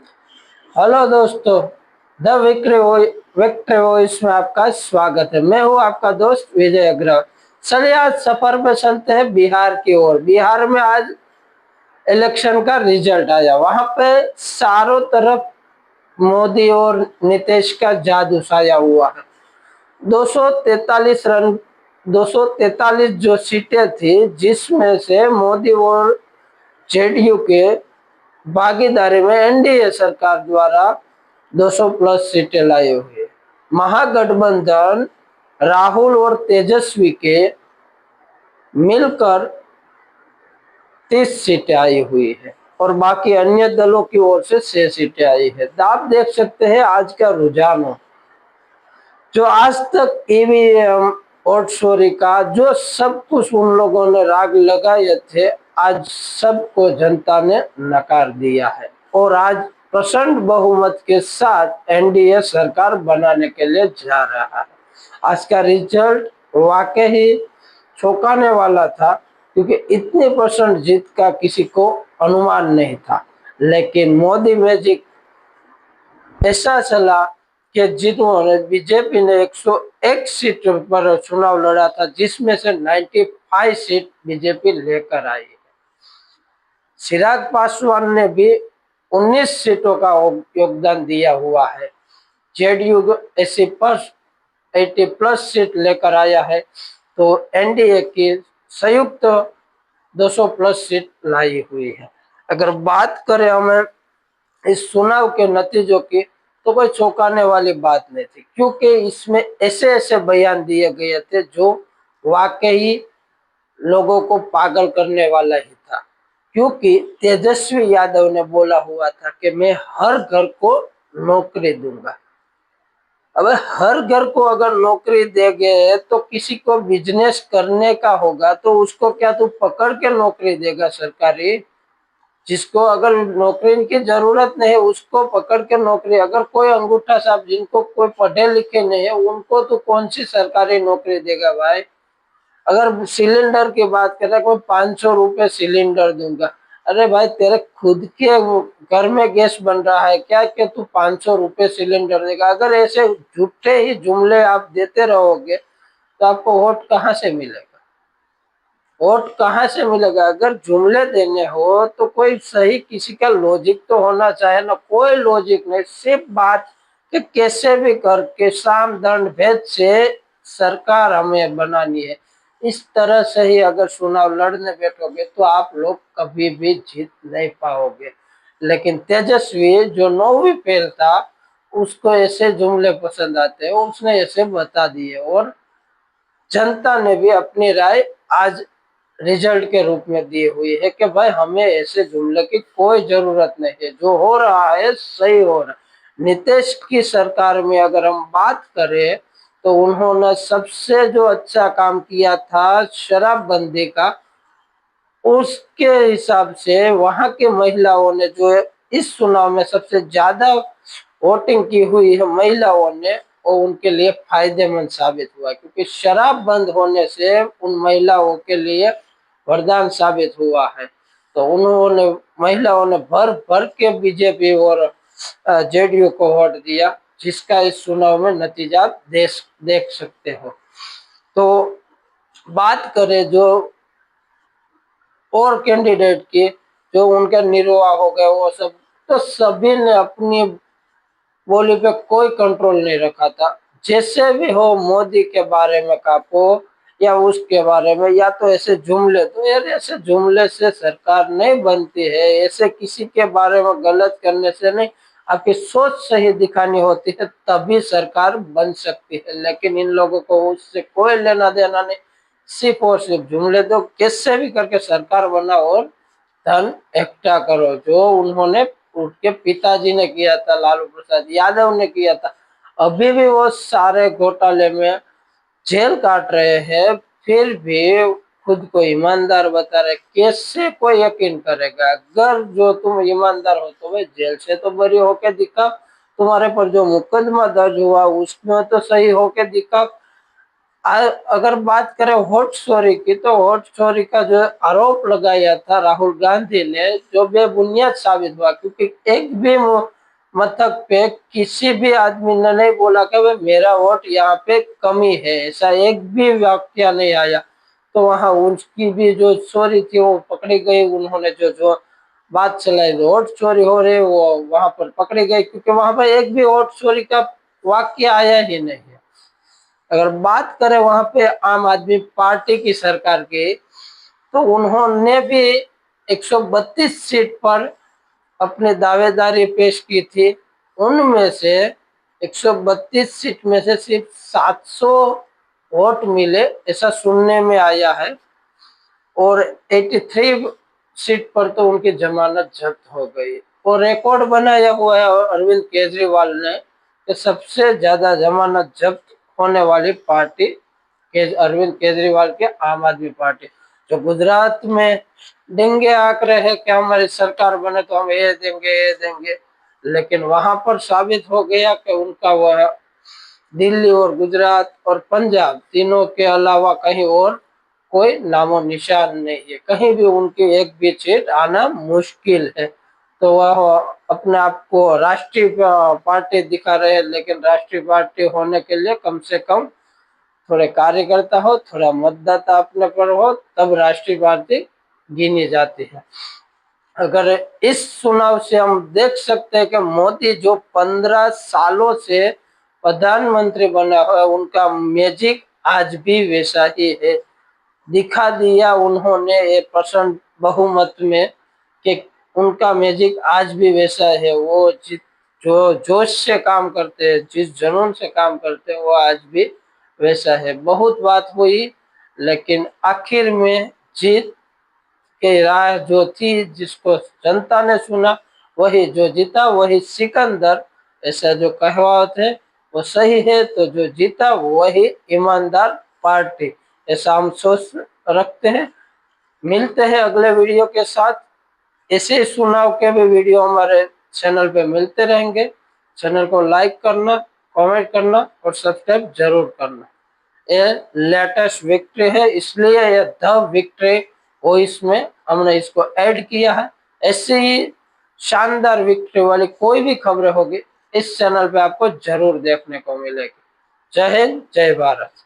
Hello दोस्तों, the victory voice में आपका स्वागत है। मैं हूं आपका दोस्त विजय अग्रवाल। चलिए आज सफर में चलते हैं बिहार की ओर। बिहार में आज इलेक्शन का रिजल्ट आया। वहां पे चारों तरफ मोदी और नीतीश का जादू छाया हुआ है। 243 रन 243 जो सीटें थी, जिसमें से मोदी और जेडीयू के भागीदारी में एनडीए सरकार द्वारा 200 प्लस सीटें लाई हुई है। महागठबंधन राहुल और तेजस्वी के मिलकर 30 सीटें आई हुई है और बाकी अन्य दलों की ओर से 6 सीटें आई है। तो आप देख सकते हैं आज का रुझान हो, जो आज तक ईवीएम और चोरी का जो सब कुछ उन लोगों ने राग लगाए थे, आज सबको जनता ने नकार दिया है और आज प्रचंड बहुमत के साथ एनडीए सरकार बनाने के लिए जा रहा है। आज का रिजल्ट वाकई ही चौंकाने वाला था, क्योंकि इतनी परसेंट जीत का किसी को अनुमान नहीं था। लेकिन मोदी मैजिक ऐसा चला कि जिन्होंने बीजेपी ने 101 सीट पर चुनाव लड़ा था, जिसमें से 95 सीट बीजेपी लेकर आई है। चिराग पासवान ने भी 19 सीटों का योगदान दिया हुआ है। जेडीयू 80 प्लस सीट लेकर आया है, तो एनडीए की संयुक्त 200 प्लस सीट लाई हुई है। अगर बात करें हमें इस चुनाव के नतीजों की, तो कोई चौंकाने वाली बात नहीं थी, क्योंकि इसमें ऐसे ऐसे बयान दिए गए थे जो वाकई लोगों को पागल करने वाला ही था। क्योंकि तेजस्वी यादव ने बोला हुआ था कि मैं हर घर को नौकरी दूंगा। अब हर घर को अगर नौकरी देंगे तो किसी को बिजनेस करने का होगा, तो उसको क्या तू पकड़ के नौकरी देगा सरकारी? जिसको अगर नौकरी की जरूरत नहीं है उसको पकड़ के नौकरी, अगर कोई अंगूठा साहब जिनको कोई पढ़े लिखे नहीं है उनको तो कौन सी सरकारी नौकरी देगा भाई? अगर सिलेंडर की बात करें, कोई 500 रुपए सिलेंडर दूंगा। अरे भाई, तेरे खुद के घर में गैस बन रहा है क्या कि तू 500 रुपए सिलेंडर देगा? अगर ऐसे झूठे ही जुमले आप देते रहोगे तो आपको वोट कहाँ से मिलेगा? वोट कहाँ से मिलेगा? अगर जुमले देने हो तो कोई सही किसी का लॉजिक तो होना चाहिए ना। कोई लॉजिक नहीं, सिर्फ बात कि कैसे भी करके साम दंड भेद से सरकार हमें बनानी है। इस तरह से ही अगर चुनाव लड़ने बैठोगे तो आप लोग कभी भी जीत नहीं पाओगे। लेकिन तेजस्वी जो 9वीं फेल था, उसको ऐसे जुमले पसंद आते हैं, उसने ऐसे बता दिए और जनता ने भी अपनी राय आज रिजल्ट के रूप में दी हुई है कि भाई हमें ऐसे जुमले की कोई जरूरत नहीं है, जो हो रहा है सही हो रहा है। नीतीश की सरकार में अगर हम बात करें तो उन्होंने सबसे जो अच्छा काम किया था शराबबंदी का, उसके हिसाब से वहां की महिलाओं ने जो है इस चुनाव में सबसे ज्यादा वोटिंग की हुई है महिलाओं ने, और उनके लिए फायदेमंद साबित हुआ, क्योंकि शराब बंद होने से उन महिलाओं के लिए वरदान साबित हुआ है। तो उन्होंने महिलाओं ने भर भर के बीजेपी और जेडीयू को वोट दिया, जिसका इस चुनाव में नतीजा देख सकते हो। तो बात करें जो और कैंडिडेट की, जो उनका निर्वाह हो गया वो सब, तो सभी ने अपनी बोली पे कोई कंट्रोल नहीं रखा था। जैसे भी हो मोदी के बारे में कापो या उसके बारे में, या तो ऐसे जुमले, तो यार ऐसे जुमले से सरकार नहीं बनती है। ऐसे किसी के बारे में गलत करने से नहीं, आपकी सोच सही दिखानी होती है, तभी सरकार बन सकती है। लेकिन इन लोगों को उससे कोई लेना देना नहीं, सिर्फ और सिर्फ जुमले दो, कैसे भी करके सरकार बनाओ और धन इकट्ठा करो, जो उन्होंने उनके पिताजी ने किया था, लालू प्रसाद यादव ने किया था। अभी भी वो सारे घोटाले में जेल काट रहे हैं, फिर भी खुद को ईमानदार बता रहे। कैसे कोई यकीन करेगा? अगर जो तुम ईमानदार हो तो भाई जेल से तो बरी होके दिखाओ, तुम्हारे पर जो मुकदमा दर्ज हुआ उसमें तो सही होके दिखाओ। अगर बात करें हॉट स्टोरी की, तो हॉट स्टोरी का जो आरोप लगाया था राहुल गांधी ने, जो बेबुनियाद साबित हुआ, क्योंकि एक भी मथक पे किसी भी आदमी ने नहीं बोला कि भाई मेरा वोट यहाँ पे कमी है, ऐसा एक भी वाक्य नहीं आया। तो वहां उसकी भी जो चोरी थी वो पकड़ी गई, उन्होंने जो जो बात चलाई वोट चोरी हो रही वो वहां पर पकड़ी गई, क्योंकि वहां पर एक भी वोट चोरी का वाक्य आया ही नहीं है। अगर बात करें वहां पे आम आदमी पार्टी की सरकार की, तो उन्होंने भी 132 सीट पर अपनी दावेदारी पेश की थी। उनमें से 132 सीट में से सिर्फ 700 वोट मिले, ऐसा सुनने में आया है। और 83 सीट पर तो उनकी जमानत जब्त हो गई। और रिकॉर्ड बनाया हुआ है अरविंद केजरीवाल ने कि सबसे ज्यादा जमानत जब्त होने वाली पार्टी अरविंद केजरीवाल के आम आदमी पार्टी। जो गुजरात में डेंगे आंक रहे हैं कि हमारी सरकार बने तो हम ये देंगे, लेकिन वहां पर साबित हो गया कि उनका वह दिल्ली और गुजरात और पंजाब तीनों के अलावा कहीं और कोई नामो निशान नहीं है, कहीं भी उनकी एक भी सीट आना मुश्किल है। तो वह अपने आप को राष्ट्रीय पार्टी दिखा रहे हैं, लेकिन राष्ट्रीय पार्टी होने के लिए कम से कम थोड़े कार्यकर्ता हो, थोड़ा मतदाता अपने पर हो, तब राष्ट्रीय पार्टी गिनी जाती है। अगर इस चुनाव से हम देख सकते हैं कि मोदी जो 15 सालों से प्रधानमंत्री बना हुआ है, उनका मैजिक आज भी वैसा ही है। दिखा दिया उन्होंने ये प्रचंड बहुमत में कि उनका मैजिक आज भी वैसा है। वो जो जोश से काम करते हैं, जिस जुनून से काम करते हैं, वो आज भी वैसा है। बहुत बात हुई, लेकिन आखिर में जीत की राह जो थी, जिसको जनता ने चुना, वही जो जीता, वही सिकंदर, ऐसा जो कहावत है वो सही है। तो जो जीता वही ईमानदार पार्टी, ऐसा हम सोच रखते हैं। मिलते हैं अगले वीडियो के साथ। ऐसे चुनाव के भी वीडियो हमारे चैनल पे मिलते रहेंगे। चैनल को लाइक करना, कमेंट करना और सब्सक्राइब जरूर करना। ये लेटेस्ट विक्ट्री है, इसलिए ये द विक्ट्री वॉइस में हमने इसको ऐड किया है। ऐसे ही शानदार विक्ट्री वाली कोई भी खबरें होगी, इस चैनल पे आपको जरूर देखने को मिलेगी। जय हिंद, जय भारत।